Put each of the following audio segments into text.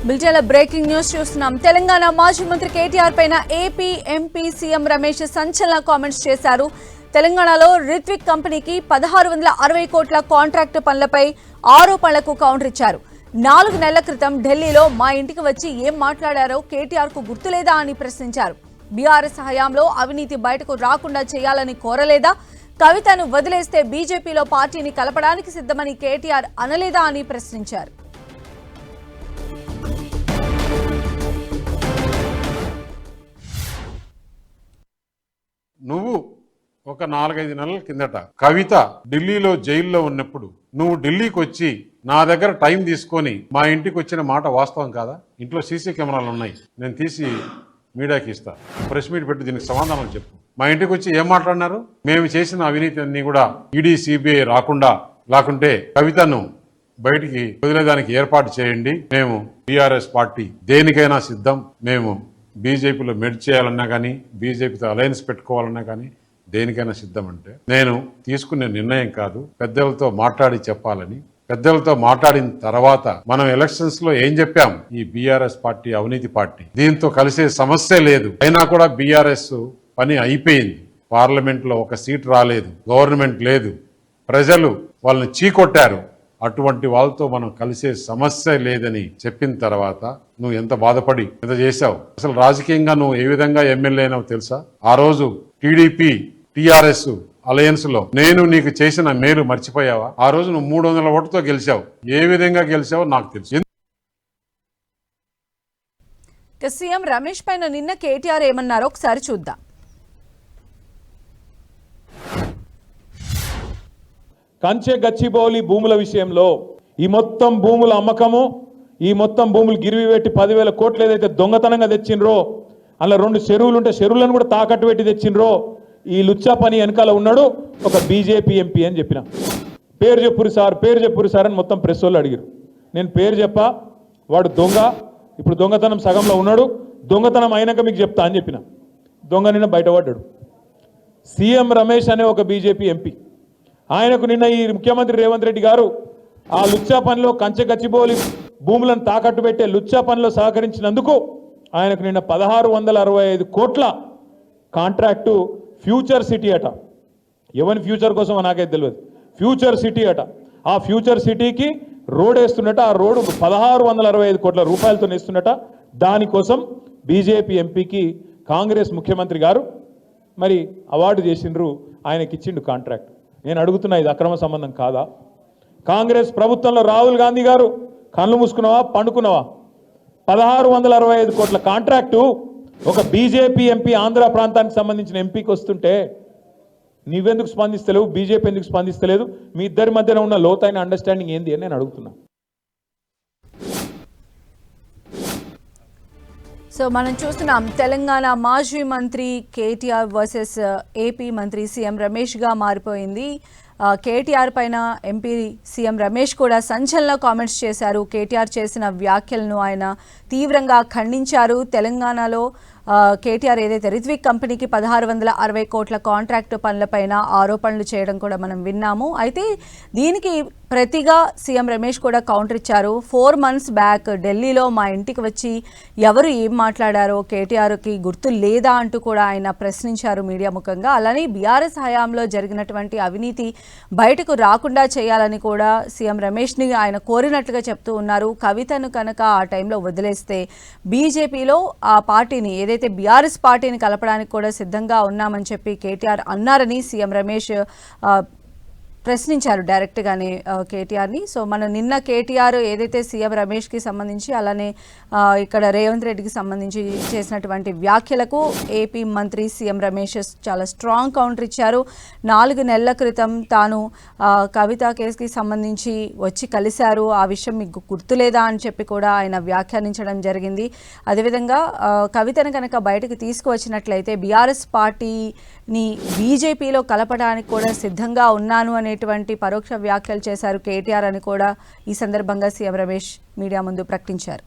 బిల్జల breaking news చూస్తున్నాం. తెలంగాణ మాజీ మంత్రి కేటీఆర్ పైన ఏపీ ఎంపీ సీఎం రమేష్ సంచలన కామెంట్స్ చేశారు. తెలంగాణలో రిత్విక్ కంపెనీకి 1660 కోట్ల కాంట్రాక్టు పనులపై ఆరోపణలకు కౌంటర్ ఇచ్చారు. 4 నెలల క్రితం ఢిల్లీలో మా ఇంటికి వచ్చి ఏం మాట్లాడారో కేటీఆర్ కు గుర్తులేదా అని ప్రశ్నించారు. బీఆర్ఎస్ హయాంలో అవినీతి బయటకు రాకుండా చేయాలని కోరలేదా? కవితను వదిలేస్తే బీజేపీలో పార్టీని కలపడానికి సిద్ధమని కేటీఆర్ అనలేదా అని ప్రశ్నించారు. నువ్వు ఒక 4-5 నెలల కిందట కవిత ఢిల్లీలో జైల్లో ఉన్నప్పుడు నువ్వు ఢిల్లీకి వచ్చి నా దగ్గర టైం తీసుకొని మా ఇంటికి వచ్చిన మాట వాస్తవం కాదా? ఇంట్లో సీసీ కెమెరాలు ఉన్నాయి, నేను తీసి మీడియాకి ఇస్తా, ప్రెస్ మీట్ పెట్టి దీనికి సమాధానం చెప్పు. మా ఇంటికి వచ్చి ఏం మాట్లాడినారు? మేము చేసిన అవినీతి అన్ని కూడా ఈడీ సిబిఐ రాకుండా లేకుంటే కవితను బయటికి వదిలేదానికి ఏర్పాటు చేయండి. మేము టీఆర్ఎస్ పార్టీ దేనికైనా సిద్ధం. మేము బీజేపీలో మెర్జ్ చేయాలన్నా కానీ బీజేపీతో అలయన్స్ పెట్టుకోవాలన్నా కానీ దేనికైనా సిద్ధం. అంటే నేను తీసుకునే నిర్ణయం కాదు, పెద్దలతో మాట్లాడి చెప్పాలని. పెద్దలతో మాట్లాడిన తర్వాత మనం ఎలక్షన్స్ లో ఏం చెప్పాం? ఈ బీఆర్ఎస్ పార్టీ అవినీతి పార్టీ, దీంతో కలిసే సమస్య లేదు. అయినా కూడా బీఆర్ఎస్ పని అయిపోయింది. పార్లమెంట్ లో ఒక సీట్ రాలేదు, గవర్నమెంట్ లేదు, ప్రజలు వాళ్ళని చీకొట్టారు. అటువంటి వాళ్ళతో మనం కలిసే సమస్య లేదని చెప్పిన తర్వాత నువ్వు ఎంత బాధపడి ఎంత చేశావు? అసలు రాజకీయంగా నువ్వు ఏ విధంగా ఎమ్మెల్యే అయినావు తెలుసా? ఆ రోజు టీడీపీ టీఆర్ఎస్ అలయన్స్ లో నేను నీకు చేసిన మేలు మర్చిపోయావా? ఆ రోజు నువ్వు 300 ఓటుతో గెలిచావు. ఏ విధంగా గెలిచావో నాకు తెలుసు. సీఎం రమేష్ పైన నిన్న కేటీఆర్ ఏమన్నారో ఒకసారి చూద్దాం. కంచె గచ్చిబౌలి భూముల విషయంలో ఈ మొత్తం భూముల అమ్మకము, ఈ మొత్తం భూములు గిరివి పెట్టి 10,000 కోట్లు ఏదైతే దొంగతనంగా తెచ్చిండ్రో, అలా 2 చెరువులు ఉంటే చెరువులను కూడా తాకట్టు పెట్టి తెచ్చిండ్రో, ఈ లుచ్చా పని వెనకాల ఉన్నాడు ఒక బీజేపీ ఎంపీ అని చెప్పిన. పేరు చెప్పురు సార్ అని మొత్తం ప్రెస్ వాళ్ళు అడిగారు. నేను పేరు చెప్పా, వాడు దొంగ, ఇప్పుడు దొంగతనం సగంలో ఉన్నాడు, దొంగతనం అయినాక మీకు చెప్తా అని చెప్పిన. దొంగ నిన్న బయటపడ్డాడు. సీఎం రమేష్ అనే ఒక బీజేపీ ఎంపీ, ఆయనకు నిన్న ఈ ముఖ్యమంత్రి రేవంత్ రెడ్డి గారు ఆ లుచ్చా పనిలో కంచె గచ్చిబౌలి భూములను తాకట్టు పెట్టే లుచ్చా పనిలో సహకరించినందుకు ఆయనకు నిన్న 1665 కోట్ల కాంట్రాక్టు ఫ్యూచర్ సిటీ అట. ఎవరి ఫ్యూచర్ కోసం నాకైతే తెలియదు. ఫ్యూచర్ సిటీ అట. ఆ ఫ్యూచర్ సిటీకి రోడ్ వేస్తున్నట. ఆ రోడ్డు 1665 కోట్ల రూపాయలతో వేస్తున్నట. దానికోసం బీజేపీ ఎంపీకి కాంగ్రెస్ ముఖ్యమంత్రి గారు మరి అవార్డు చేసిండ్రు, ఆయనకిచ్చిండు కాంట్రాక్ట్. నేను అడుగుతున్నా, ఇది అక్రమ సంబంధం కాదా? కాంగ్రెస్ ప్రభుత్వంలో రాహుల్ గాంధీ గారు కళ్ళు మూసుకున్నావా పండుకున్నావా? 1665 కోట్ల కాంట్రాక్టు ఒక బీజేపీ ఎంపీ, ఆంధ్ర ప్రాంతానికి సంబంధించిన ఎంపీకి వస్తుంటే నీవెందుకు స్పందిస్తలేవు? బీజేపీ ఎందుకు స్పందిస్తలేదు? మీ ఇద్దరి మధ్యన ఉన్న లోతైన అండర్స్టాండింగ్ ఏంది అని నేను అడుగుతున్నా. సో మనం చూస్తున్నాం, తెలంగాణ మాజీ మంత్రి కేటీఆర్ వర్సెస్ ఏపీ మంత్రి సీఎం రమేష్ గా మారిపోయింది. కేటీఆర్ పైన ఎంపీ సీఎం రమేష్ కూడా సంచలన కామెంట్స్ చేశారు. కేటీఆర్ చేసిన వ్యాఖ్యలను ఆయన తీవ్రంగా ఖండించారు. తెలంగాణలో కేటీఆర్ ఏదైతే రిత్విక్ కంపెనీకి 1660 కోట్ల కాంట్రాక్టు పనులపైన ఆరోపణలు చేయడం కూడా మనం విన్నాము. అయితే దీనికి ప్రతిగా సీఎం రమేష్ కూడా కౌంటర్ ఇచ్చారు. 4 months బ్యాక్ ఢిల్లీలో మా ఇంటికి వచ్చి ఎవరు ఏం మాట్లాడారో కేటీఆర్కి గుర్తు లేదా అంటూ కూడా ఆయన ప్రశ్నించారు మీడియా ముఖంగా. అలానే బీఆర్ఎస్ హయాంలో జరిగినటువంటి అవినీతి బయటకు రాకుండా చేయాలని కూడా సీఎం రమేష్ని ఆయన కోరినట్లుగా చెప్తూ ఉన్నారు. కవితను కనుక ఆ టైంలో వదిలేస్తే బీజేపీలో ఆ పార్టీని ఏదైతే బీఆర్ఎస్ పార్టీని కలపడానికి కూడా సిద్ధంగా ఉన్నామని చెప్పి కేటీఆర్ అన్నారని సీఎం రమేష్ ప్రశ్నించారు డైరెక్ట్గానే కేటీఆర్ని. సో మనం నిన్న కేటీఆర్ ఏదైతే సీఎం రమేష్కి సంబంధించి అలానే ఇక్కడ రేవంత్ రెడ్డికి సంబంధించి చేసినటువంటి వ్యాఖ్యలకు ఏపీ మంత్రి సీఎం రమేష్ చాలా స్ట్రాంగ్ కౌంటర్ ఇచ్చారు. 4 నెలల క్రితం తాను కవిత కేసుకి సంబంధించి వచ్చి కలిశారు, ఆ విషయం మీకు గుర్తులేదా అని చెప్పి కూడా ఆయన వ్యాఖ్యానించడం జరిగింది. అదేవిధంగా కవితను కనుక బయటకు తీసుకువచ్చినట్లయితే బీఆర్ఎస్ పార్టీని బీజేపీలో కలపడానికి కూడా సిద్ధంగా ఉన్నాను అనేటువంటి పరోక్ష వ్యాఖ్యలు చేశారు కేటీఆర్ అని కూడా ఈ సందర్భంగా సీఎం రమేష్ మీడియా ముందు ప్రకటించారు.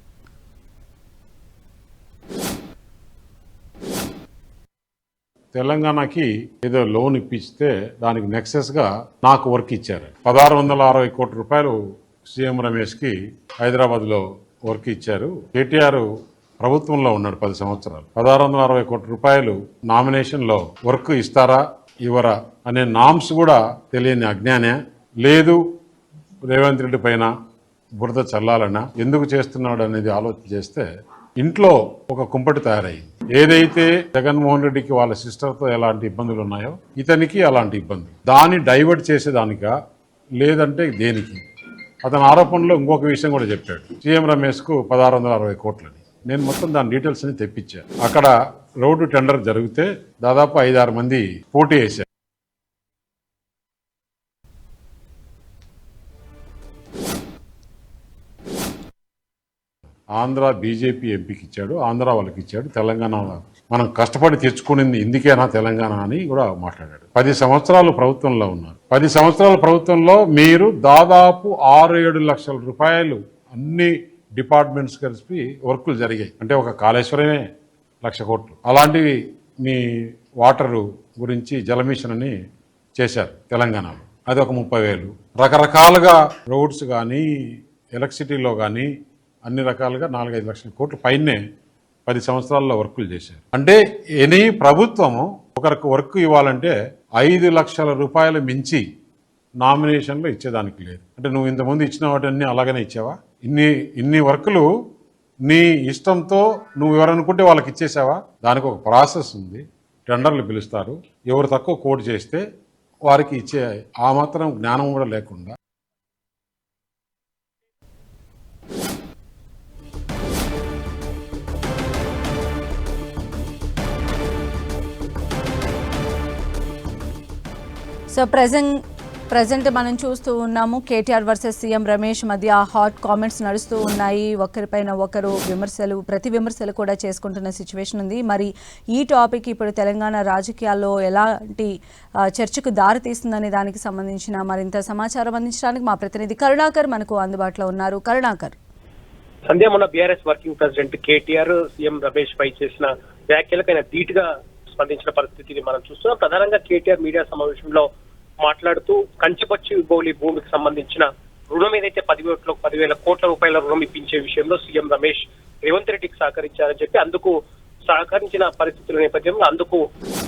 తెలంగాణకి ఏదో లోన్ ఇప్పిస్తే దానికి నెక్సెస్ గా నాకు వర్క్ ఇచ్చారు. 1660 కోట్ల రూపాయలు సీఎం రమేష్ కి హైదరాబాద్ లో వర్క్ ఇచ్చారు. కేటీఆర్ ప్రభుత్వంలో ఉన్నాడు 10 సంవత్సరాలు. 1660 కోట్ల రూపాయలు నామినేషన్లో వర్క్ ఇస్తారా ఇవ్వరా అనే నామ్స్ కూడా తెలియని అజ్ఞానే. లేదు రేవంత్ రెడ్డి పైన బురద చల్లాలన్నా ఎందుకు చేస్తున్నాడు అనేది ఆలోచన చేస్తే ఇంట్లో ఒక కుంపటి తయారయ్యింది. ఏదైతే జగన్మోహన్ రెడ్డికి వాళ్ళ సిస్టర్తో ఎలాంటి ఇబ్బందులు ఉన్నాయో ఇతనికి అలాంటి ఇబ్బందులు. దాన్ని డైవర్ట్ చేసేదానికా లేదంటే దేనికి? అతని ఆరోపణలో ఇంకొక విషయం కూడా చెప్పాడు. సీఎం రమేష్కు 1660 కోట్లని. నేను మొత్తం దాని డీటెయిల్స్ ని తెప్పించా. అక్కడ రోడ్డు టెండర్ జరిగితే దాదాపు 5-6 మంది పోటీ వేశారు. ఆంధ్ర బీజేపీ ఎంపీకి ఇచ్చాడు, ఆంధ్ర వాళ్ళకి ఇచ్చాడు, తెలంగాణ మనం కష్టపడి తెచ్చుకునింది ఇందుకేనా తెలంగాణ అని కూడా మాట్లాడాడు. 10 సంవత్సరాలు ప్రభుత్వంలో ఉన్నారు. 10 సంవత్సరాల ప్రభుత్వంలో మీరు దాదాపు 6-7 లక్షల రూపాయలు అన్ని డిపార్ట్మెంట్స్ కలిసి వర్కులు జరిగాయి. అంటే ఒక కాళేశ్వరమే 1,00,000 కోట్లు. అలాంటివి మీ వాటరు గురించి జలమిషన్ అని చేశారు తెలంగాణలో, అది ఒక 30,000. రకరకాలుగా రోడ్స్ కానీ ఎలక్ట్రిసిటీలో కానీ అన్ని రకాలుగా 4-5 లక్షల కోట్ల పైనే 10 సంవత్సరాల్లో వర్కులు చేశారు. అంటే ఎనీ ప్రభుత్వము ఒకరికి వర్క్ ఇవ్వాలంటే 5 లక్షల రూపాయలు మించి నామినేషన్లో ఇచ్చేదానికి లేదు. అంటే నువ్వు ఇంతకుముందు ఇచ్చిన వాటిని అలాగనే ఇచ్చావా? ఇన్ని వర్కులు నీ ఇష్టంతో నువ్వు ఎవరనుకుంటే వాళ్ళకి ఇచ్చేసావా? దానికి ఒక ప్రాసెస్ ఉంది. టెండర్లు పిలుస్తారు. ఎవరు తక్కువ కోట్ చేస్తే వారికి ఇచ్చే ఆ మాత్రం జ్ఞానం కూడా లేకుండా సో ప్రజెంట్ మనం చూస్తూ ఉన్నాము కేటీఆర్ వర్సెస్ సీఎం రమేష్ మధ్య హాట్ కామెంట్స్ నడుస్తూ ఉన్నాయి. ఒకరిపైన ఒకరు ప్రతి విమర్శలు కూడా చేసుకుంటున్న సిచ్యువేషన్ ఉంది. మరి ఈ టాపిక్ ఇప్పుడు తెలంగాణ రాజకీయాల్లో ఎలాంటి చర్చకు దారితీస్తుందనే దానికి సంబంధించిన మరింత సమాచారం అందించడానికి మా ప్రతినిధి కరుణాకర్ మనకు అందుబాటులో ఉన్నారు. కరుణాకర్, సంధ్య మొన్న BRS working president KTR CM Ramesh పై చేసిన వ్యాఖ్యలకైనా ధీటుగా స్పందించిన పరిస్థితిని మనం చూస్తున్నాం. ప్రధానంగా కేటీఆర్ మీడియా సమావేశంలో మాట్లాడుతూ కంచిపచ్చి బౌలి భూమికి సంబంధించిన రుణం ఏదైతే 10,000 కోట్ల రూపాయల రుణం ఇప్పించే విషయంలో సీఎం రమేష్ రేవంత్ రెడ్డికి సహకరించారని చెప్పి అందుకు సహకరించిన పరిస్థితుల నేపథ్యంలో అందుకు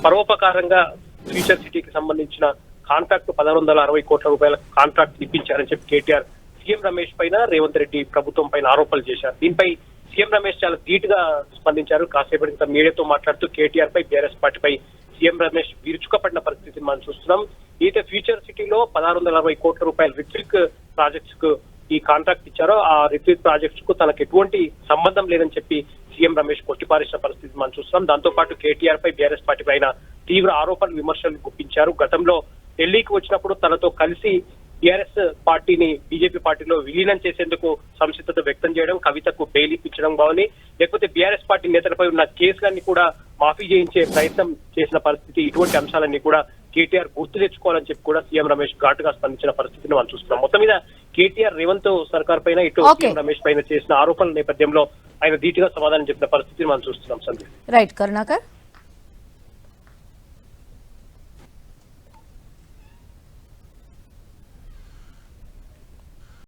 పరోపకారంగా ఫ్యూచర్ సిటీకి సంబంధించిన కాంట్రాక్ట్ 1,660 కోట్ల రూపాయల కాంట్రాక్ట్ ఇప్పించారని చెప్పి కేటీఆర్ సీఎం రమేష్ పైన రేవంత్ రెడ్డి ప్రభుత్వం పైన ఆరోపణలు చేశారు. దీనిపై సీఎం రమేష్ చాలా ధీటుగా స్పందించారు. కాసేపటి క్రితం మీడియాతో మాట్లాడుతూ కేటీఆర్ పై బీఆర్ఎస్ పార్టీపై సీఎం రమేష్ విరుచుకపడిన పరిస్థితిని మనం చూస్తున్నాం. అయితే ఫ్యూచర్ సిటీలో 1,660 కోట్ల రూపాయల రిట్రిక్ ప్రాజెక్ట్స్ కు ఈ కాంట్రాక్ట్ ఇచ్చారో ఆ రిట్రిక్ ప్రాజెక్ట్స్ కు తనకు ఎటువంటి సంబంధం లేదని చెప్పి సీఎం రమేష్ కొట్టిపారేసిన పరిస్థితి మనం చూస్తున్నాం. దాంతో పాటు కేటీఆర్ పై బీఆర్ఎస్ పార్టీ పైన తీవ్ర ఆరోపణలు విమర్శలు గుప్పించారు. గతంలో ఢిల్లీకి వచ్చినప్పుడు తనతో కలిసి టీఆర్ఎస్ పార్టీని బీజేపీ పార్టీలో విలీనం చేసేందుకు సంసిద్ధత వ్యక్తం చేయడం, కవితకు బెయిల్ ఇప్పించడం కావాలి, లేకపోతే బీఆర్ఎస్ పార్టీ నేతలపై ఉన్న కేసులన్నీ కూడా మాఫీ చేయించే ప్రయత్నం చేసిన పరిస్థితి, ఇటువంటి అంశాలన్నీ కూడా కేటీఆర్ గుర్తు తెచ్చుకోవాలని చెప్పి కూడా సీఎం రమేష్ ఘాటుగా స్పందించిన పరిస్థితిని మనం చూస్తున్నాం. మొత్తం మీద కేటీఆర్ రేవంత్ సర్కార్ పైన ఇటు సీఎం రమేష్ పైన చేసిన ఆరోపణల నేపథ్యంలో ఆయన ధీటుగా సమాధానం చెప్పిన పరిస్థితిని మనం చూస్తున్నాం. సందీప్, రైట్ కరుణాకర్.